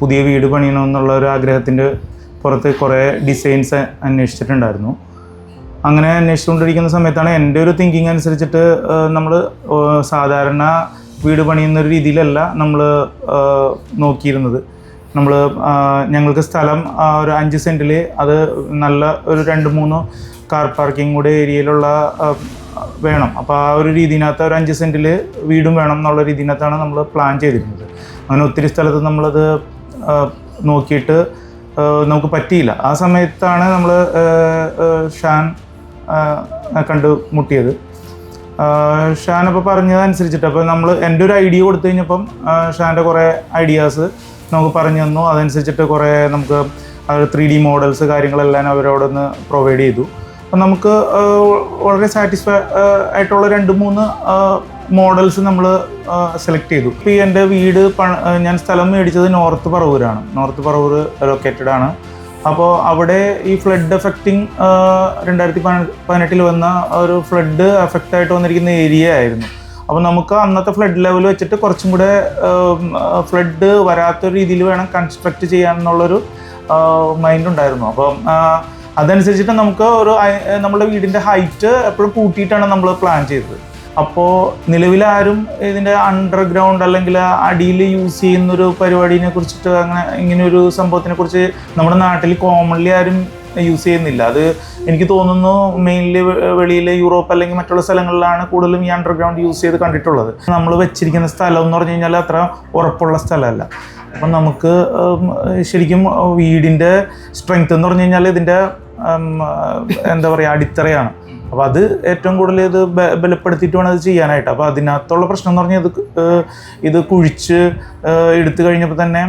പുതിയ വീട് പണിയണമെന്നുള്ള ഒരു ആഗ്രഹത്തിൻ്റെ പുറത്ത് കുറേ ഡിസൈൻസ് അന്വേഷിച്ചിട്ടുണ്ടായിരുന്നു. അങ്ങനെ അന്വേഷിച്ചുകൊണ്ടിരിക്കുന്ന സമയത്താണ് എൻ്റെ ഒരു തിങ്കിങ് അനുസരിച്ചിട്ട് നമ്മൾ സാധാരണ വീട് പണിയുന്ന ഒരു രീതിയിലല്ല നമ്മൾ നോക്കിയിരുന്നത്. ഞങ്ങൾക്ക് സ്ഥലം ഒരു 5 സെൻറ്റിൽ അത് നല്ല ഒരു 2-3 കാർ പാർക്കിംഗ് കൂടെ ഏരിയയിലുള്ള വേണം. അപ്പോൾ ആ ഒരു രീതിയിനകത്ത് ഒരു 5 സെൻറ്റിൽ വീടും വേണം എന്നുള്ള രീതിയിനകത്താണ് നമ്മൾ പ്ലാൻ ചെയ്തിരുന്നത്. അങ്ങനെ ഒത്തിരി സ്ഥലത്ത് നമ്മളത് നോക്കിയിട്ട് നമുക്ക് പറ്റിയില്ല. ആ സമയത്താണ് നമ്മൾ ഷാൻ കണ്ടുമുട്ടിയത്. ഷാൻ അപ്പോൾ പറഞ്ഞതനുസരിച്ചിട്ട് അപ്പോൾ എൻ്റെ ഒരു ഐഡിയ കൊടുത്തു കഴിഞ്ഞപ്പം ഷാൻ്റെ കുറേ ഐഡിയാസ് നമുക്ക് പറഞ്ഞു തന്നു. അതനുസരിച്ചിട്ട് കുറേ നമുക്ക് 3D മോഡൽസ് കാര്യങ്ങളെല്ലാം അവരോടൊന്ന് പ്രൊവൈഡ് ചെയ്തു. അപ്പം നമുക്ക് വളരെ സാറ്റിസ്ഫൈ ആയിട്ടുള്ള 2-3 മോഡൽസ് നമ്മൾ സെലക്ട് ചെയ്തു. ഇപ്പോൾ എൻ്റെ വീട് ഞാൻ സ്ഥലം മേടിച്ചത് നോർത്ത് പറവൂരാണ്. നോർത്ത് പറവൂർ ലൊക്കേറ്റഡ് ആണ്. അപ്പോൾ അവിടെ ഈ ഫ്ലഡ് എഫക്റ്റിംഗ് 2018 വന്ന ഒരു ഫ്ലഡ് എഫക്റ്റായിട്ട് വന്നിരിക്കുന്ന ഏരിയ ആയിരുന്നു. അപ്പോൾ നമുക്ക് അന്നത്തെ ഫ്ലഡ് ലെവൽ വെച്ചിട്ട് കുറച്ചും കൂടെ ഫ്ലഡ് വരാത്ത രീതിയിൽ വേണം കൺസ്ട്രക്റ്റ് ചെയ്യാമെന്നുള്ളൊരു മൈൻഡ് ഉണ്ടായിരുന്നു. അപ്പം അതനുസരിച്ചിട്ട് നമുക്ക് നമ്മുടെ വീടിൻ്റെ ഹൈറ്റ് എപ്പോഴും കൂട്ടിയിട്ടാണ് നമ്മൾ പ്ലാൻ ചെയ്തത്. അപ്പോൾ നിലവിലാരും ഇതിൻ്റെ അണ്ടർഗ്രൗണ്ട് അല്ലെങ്കിൽ അടിയിൽ യൂസ് ചെയ്യുന്നൊരു പരിപാടിനെ കുറിച്ചിട്ട് ഇങ്ങനെയൊരു സംഭവത്തിനെ കുറിച്ച് നമ്മുടെ നാട്ടിൽ കോമൺലി ആരും യൂസ് ചെയ്യുന്നില്ല. അത് എനിക്ക് തോന്നുന്നു മെയിൻലി വെളിയിൽ യൂറോപ്പ് അല്ലെങ്കിൽ മറ്റുള്ള സ്ഥലങ്ങളിലാണ് കൂടുതലും ഈ അണ്ടർഗ്രൗണ്ട് യൂസ് ചെയ്ത് കണ്ടിട്ടുള്ളത്. നമ്മൾ വെച്ചിരിക്കുന്ന സ്ഥലം എന്ന് പറഞ്ഞു കഴിഞ്ഞാൽ അത്ര ഉറപ്പുള്ള സ്ഥലമല്ല. അപ്പം നമുക്ക് ശരിക്കും വീടിൻ്റെ സ്ട്രെങ്ത് എന്ന് പറഞ്ഞു കഴിഞ്ഞാൽ ഇതിൻ്റെ എന്താ പറയുക അടിത്തറയാണ്. അപ്പോൾ അത് ഏറ്റവും കൂടുതൽ ഇത് ബലപ്പെടുത്തിയിട്ട് വേണം അത് ചെയ്യാനായിട്ട്. അപ്പോൾ അതിനകത്തുള്ള പ്രശ്നം എന്ന് പറഞ്ഞാൽ ഇത് കുഴിച്ച് എടുത്തു കഴിഞ്ഞപ്പോൾ തന്നെ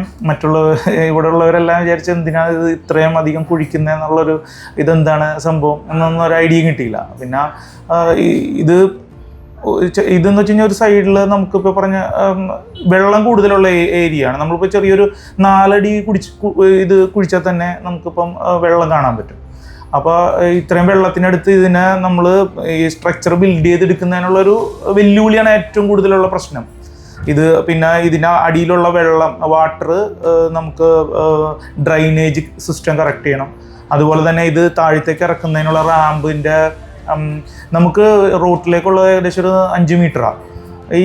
ഇവിടെ ഉള്ളവരെല്ലാം വിചാരിച്ച് എന്തിനാണ് ഇത് ഇത്രയും അധികം കുഴിക്കുന്നതെന്നുള്ളൊരു ഇതെന്താണ് സംഭവം എന്നൊന്നും ഒരു ഐഡിയ കിട്ടിയില്ല. പിന്നെ ഇതെന്ന് വെച്ച് കഴിഞ്ഞാൽ ഒരു സൈഡിൽ നമുക്കിപ്പോൾ പറഞ്ഞ വെള്ളം കൂടുതലുള്ള ഏരിയ ആണ്. നമ്മളിപ്പോൾ ചെറിയൊരു 4 അടി കുഴിച്ചാൽ തന്നെ നമുക്കിപ്പം വെള്ളം കാണാൻ പറ്റും. അപ്പോൾ ഇത്രയും വെള്ളത്തിനടുത്ത് ഇതിനെ നമ്മൾ ഈ സ്ട്രക്ചർ ബിൽഡ് ചെയ്തെടുക്കുന്നതിനുള്ളൊരു വെല്ലുവിളിയാണ് ഏറ്റവും കൂടുതലുള്ള പ്രശ്നം. പിന്നെ ഇതിൻ്റെ അടിയിലുള്ള വാട്ടർ നമുക്ക് ഡ്രൈനേജ് സിസ്റ്റം കറക്റ്റ് ചെയ്യണം. അതുപോലെ തന്നെ ഇത് താഴത്തേക്ക് ഇറക്കുന്നതിനുള്ള റാമ്പിൻ്റെ നമുക്ക് റോട്ടിലേക്കുള്ള ഏകദേശം ഒരു 5 മീറ്ററാണ്.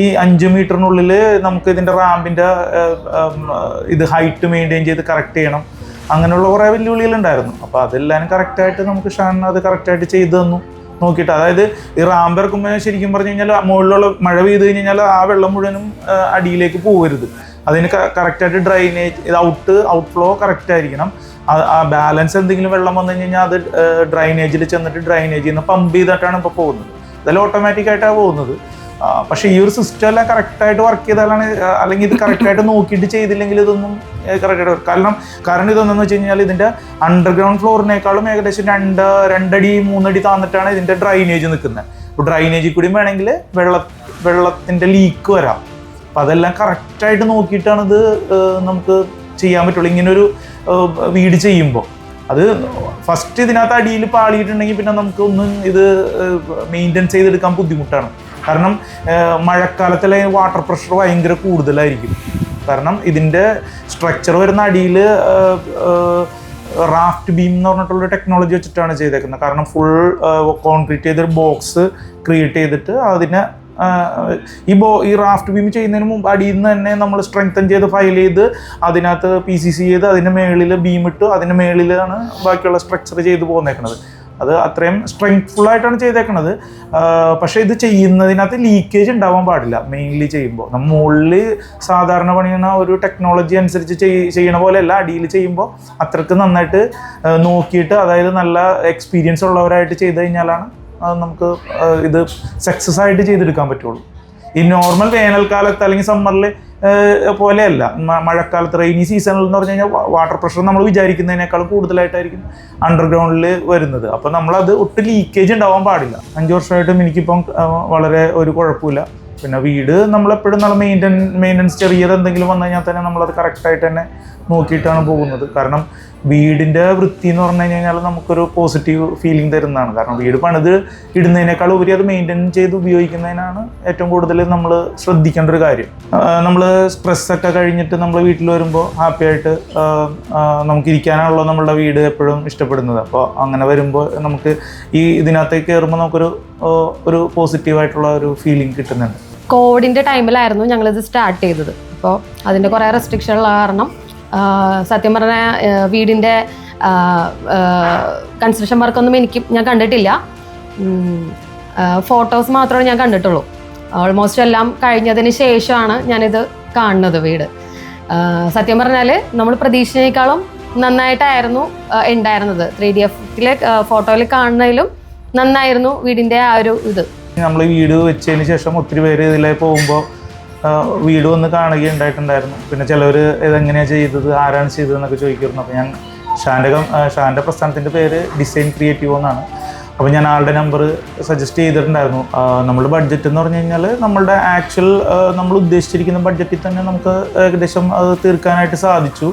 ഈ 5 മീറ്ററിനുള്ളിൽ നമുക്ക് ഇതിൻ്റെ റാമ്പിൻ്റെ ഹൈറ്റ് മെയിൻറ്റെയിൻ ചെയ്ത് കറക്റ്റ് ചെയ്യണം. അങ്ങനെയുള്ള കുറേ വെല്ലുവിളികളുണ്ടായിരുന്നു. അപ്പോൾ അതെല്ലാം കറക്റ്റായിട്ട് നമുക്ക് ഷാൻ അത് കറക്റ്റായിട്ട് ചെയ്തു തന്നു നോക്കിയിട്ട്. അതായത് ഈ റാമ്പ് ഇറക്കുമ്പോൾ ശരിക്കും പറഞ്ഞു കഴിഞ്ഞാൽ മുകളിലുള്ള മഴ പെയ്ത് കഴിഞ്ഞാൽ ആ വെള്ളം മുഴുവനും അടിയിലേക്ക് പോകരുത്. അതിന് കറക്റ്റായിട്ട് ഡ്രൈനേജ് ഔട്ട്ഫ്ലോ കറക്റ്റായിരിക്കണം. ആ ബാലൻസ് എന്തെങ്കിലും വെള്ളം വന്നു കഴിഞ്ഞാൽ അത് ഡ്രൈനേജിൽ ചെന്നിട്ട് ഡ്രൈനേജിൽ നിന്ന് പമ്പ് ചെയ്തിട്ടാണ് ഇപ്പോൾ പോകുന്നത്. ഇതെല്ലാം ഓട്ടോമാറ്റിക്കായിട്ടാണ് പോകുന്നത്. പക്ഷേ ഈ ഒരു സിസ്റ്റം എല്ലാം കറക്റ്റായിട്ട് വർക്ക് ചെയ്താലാണ്, അല്ലെങ്കിൽ ഇത് കറക്റ്റായിട്ട് നോക്കിയിട്ട് ചെയ്തില്ലെങ്കിൽ ഇതൊന്നും കറക്റ്റായിട്ട് കാരണം ഇതൊന്നെന്ന് വെച്ച് കഴിഞ്ഞാൽ ഇതിൻ്റെ അണ്ടർഗ്രൗണ്ട് ഫ്ലോറിനേക്കാളും ഏകദേശം 2 അടി 3 അടി താന്നിട്ടാണ് ഇതിൻ്റെ ഡ്രൈനേജ് നിൽക്കുന്നത്. അപ്പോൾ ഡ്രൈനേജിൽ കൂടിയും വേണമെങ്കിൽ വെള്ളത്തിൻ്റെ ലീക്ക് വരാം. അപ്പോൾ അതെല്ലാം കറക്റ്റായിട്ട് നോക്കിയിട്ടാണ് ഇത് നമുക്ക് ചെയ്യാൻ പറ്റുള്ളൂ. ഇങ്ങനൊരു വീട് ചെയ്യുമ്പോൾ അത് ഫസ്റ്റ് ഇതിനകത്ത് അടിയിൽ പാളിയിട്ടുണ്ടെങ്കിൽ പിന്നെ നമുക്ക് ഒന്നും ഇത് മെയിൻറ്റെയിൻ ചെയ്തെടുക്കാൻ ബുദ്ധിമുട്ടാണ്. കാരണം മഴക്കാലത്തിലെ വാട്ടർ പ്രഷർ ഭയങ്കര കൂടുതലായിരിക്കും. കാരണം ഇതിൻ്റെ സ്ട്രക്ചർ വരുന്ന അടിയിൽ റാഫ്റ്റ് ബീം എന്ന് പറഞ്ഞിട്ടുള്ള ടെക്നോളജി വെച്ചിട്ടാണ് ചെയ്തേക്കുന്നത്. കാരണം ഫുൾ കോൺക്രീറ്റ് ചെയ്തൊരു ബോക്സ് ക്രിയേറ്റ് ചെയ്തിട്ട് അതിനെ ഈ റാഫ്റ്റ് ബീം ചെയ്യുന്നതിന് മുമ്പ് അടിയിൽ നിന്ന് തന്നെ നമ്മൾ സ്ട്രെങ്തൻ ചെയ്ത് ഫയൽ ചെയ്ത് അതിനകത്ത് PCC ചെയ്ത് അതിൻ്റെ മേളിൽ ബീം ഇട്ട് അതിൻ്റെ മേളിലാണ് ബാക്കിയുള്ള സ്ട്രക്ചർ ചെയ്ത് പോന്നേക്കുന്നത്. അത് അത്രയും സ്ട്രെങ്ത്ഫുള്ളായിട്ടാണ് ചെയ്തേക്കുന്നത്. പക്ഷേ ഇത് ചെയ്യുന്നതിനകത്ത് ലീക്കേജ് ഉണ്ടാവാൻ പാടില്ല. മെയിൻലി ചെയ്യുമ്പോൾ നമ്മൾ മുകളിൽ സാധാരണ പണിയുന്ന ഒരു ടെക്നോളജി അനുസരിച്ച് ചെയ്യണ പോലെയല്ല, അടിയിൽ ചെയ്യുമ്പോൾ അത്രയ്ക്ക് നന്നായിട്ട് നോക്കിയിട്ട്, അതായത് നല്ല എക്സ്പീരിയൻസ് ഉള്ളവരായിട്ട് ചെയ്ത് കഴിഞ്ഞാലാണ് നമുക്ക് ഇത് സക്സസ് ആയിട്ട് ചെയ്തെടുക്കാൻ പറ്റുള്ളൂ. ഈ നോർമൽ വേനൽക്കാലത്ത് അല്ലെങ്കിൽ സമ്മറിൽ പോലെയല്ല, മഴക്കാലത്ത് റെയിനി സീസണിൽ എന്ന് പറഞ്ഞു കഴിഞ്ഞാൽ വാട്ടർ പ്രഷർ നമ്മൾ വിചാരിക്കുന്നതിനേക്കാളും കൂടുതലായിട്ടായിരിക്കും അണ്ടർഗ്രൗണ്ടിൽ വരുന്നത്. അപ്പോൾ നമ്മളത് ഒട്ടും ലീക്കേജ് ഉണ്ടാവാൻ പാടില്ല. 5 വർഷമായിട്ടും എനിക്കിപ്പം വളരെ ഒരു കുഴപ്പമില്ല. പിന്നെ വീട് നമ്മളെപ്പോഴും നല്ല മെയിൻ്റനൻസ് ചെറിയത് എന്തെങ്കിലും വന്നു കഴിഞ്ഞാൽ തന്നെ നമ്മളത് കറക്റ്റായിട്ട് തന്നെ നോക്കിയിട്ടാണ് പോകുന്നത്. കാരണം വീടിൻ്റെ വൃത്തി എന്ന് പറഞ്ഞു കഴിഞ്ഞാൽ നമുക്കൊരു പോസിറ്റീവ് ഫീലിംഗ് തരുന്നതാണ്. കാരണം വീട് പണിത് ഇടുന്നതിനേക്കാൾ ഉപരി അത് മെയിൻറ്റെയിൻ ചെയ്ത് ഉപയോഗിക്കുന്നതിനാണ് ഏറ്റവും കൂടുതൽ നമ്മൾ ശ്രദ്ധിക്കേണ്ട ഒരു കാര്യം. നമ്മൾ സ്ട്രെസ്സൊക്കെ കഴിഞ്ഞിട്ട് നമ്മൾ വീട്ടിൽ വരുമ്പോൾ ഹാപ്പി ആയിട്ട് നമുക്ക് ഇരിക്കാനാണല്ലോ നമ്മളുടെ വീട് എപ്പോഴും ഇഷ്ടപ്പെടുന്നത്. അപ്പോൾ അങ്ങനെ വരുമ്പോൾ നമുക്ക് ഈ ഇതിനകത്തേക്ക് കയറുമ്പോൾ നമുക്കൊരു പോസിറ്റീവായിട്ടുള്ള ഒരു ഫീലിംഗ് കിട്ടുന്നുണ്ട്. കോവിഡിൻ്റെ ടൈമിലായിരുന്നു ഞങ്ങളിത് സ്റ്റാർട്ട് ചെയ്തത്. അപ്പോൾ അതിൻ്റെ കുറേ റെസ്ട്രിക്ഷനുള്ള കാരണം സത്യം പറഞ്ഞാൽ വീടിൻ്റെ കൺസ്ട്രക്ഷൻ വർക്കൊന്നും ഞാൻ കണ്ടിട്ടില്ല. ഫോട്ടോസ് മാത്രമേ ഞാൻ കണ്ടിട്ടുള്ളൂ. ഓൾമോസ്റ്റ് എല്ലാം കഴിഞ്ഞതിന് ശേഷമാണ് ഞാനിത് കാണുന്നത് വീട്. സത്യം പറഞ്ഞാൽ നമ്മൾ പ്രതീക്ഷിച്ചതിനേക്കാളും നന്നായിട്ടായിരുന്നു ഉണ്ടായിരുന്നത്. 3DFിലെ ഫോട്ടോയിൽ കാണുന്നതിലും നന്നായിരുന്നു വീടിൻ്റെ ആ ഒരു ഇത്. നമ്മൾ വീട് വെച്ചതിന് ശേഷം ഒത്തിരി പേര് ഇതിലേ പോകുമ്പോൾ വീട് വന്ന് കാണുകയുണ്ടായിട്ടുണ്ടായിരുന്നു. പിന്നെ ചിലവർ ഇതെങ്ങനെയാണ് ചെയ്തത്, ആരാണ് ചെയ്തതെന്നൊക്കെ ചോദിക്കുമായിരുന്നു. അപ്പോൾ ഞാൻ ഷാൻ്റെ പ്രസ്ഥാനത്തിൻ്റെ പേര് ഡിസൈൻ ക്രിയേറ്റീവ് എന്നാണ്. അപ്പോൾ ഞാൻ ആളുടെ നമ്പർ സജസ്റ്റ് ചെയ്തിട്ടുണ്ടായിരുന്നു. നമ്മുടെ ബഡ്ജറ്റ് എന്ന് പറഞ്ഞു കഴിഞ്ഞാൽ നമ്മളുടെ ആക്ച്വൽ നമ്മൾ ഉദ്ദേശിച്ചിരിക്കുന്ന ബഡ്ജറ്റിൽ തന്നെ നമുക്ക് ഏകദേശം അത് തീർക്കാനായിട്ട് സാധിച്ചു.